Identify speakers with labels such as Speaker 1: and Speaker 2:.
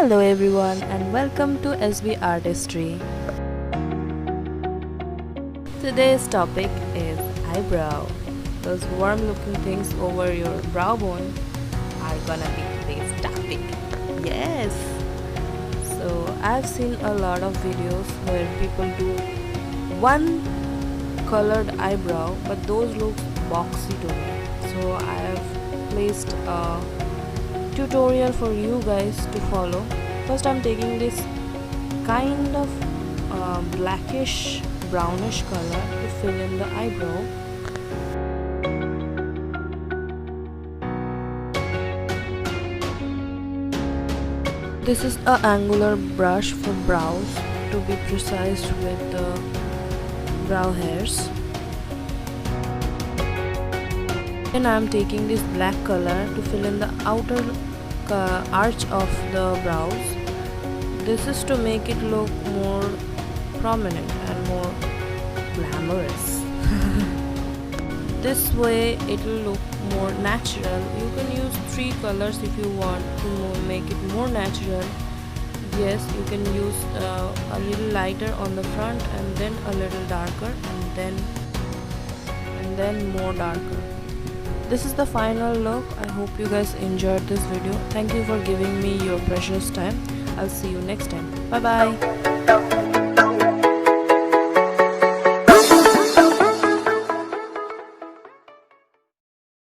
Speaker 1: Hello everyone and welcome to SB Artistry. Today's topic is eyebrow. Those warm looking things over your brow bone are gonna be today's topic. Yes! So I've seen a lot of videos where people do one colored eyebrow, but those look boxy to me. So I have placed a tutorial for you guys to follow. First I'm taking this kind of blackish brownish color to fill in the eyebrow. This is a angular brush for brows, to be precise with the brow hairs. And I am taking this black color to fill in the outer arch of the brows. This is to make it look more prominent and more glamorous. This way it will look more natural. You can use 3 colors if you want to make it more natural. Yes, you can use a little lighter on the front and then a little darker and then more darker. This is the final look. I hope you guys enjoyed this video. Thank you for giving me your precious time. I'll see you next time. Bye bye.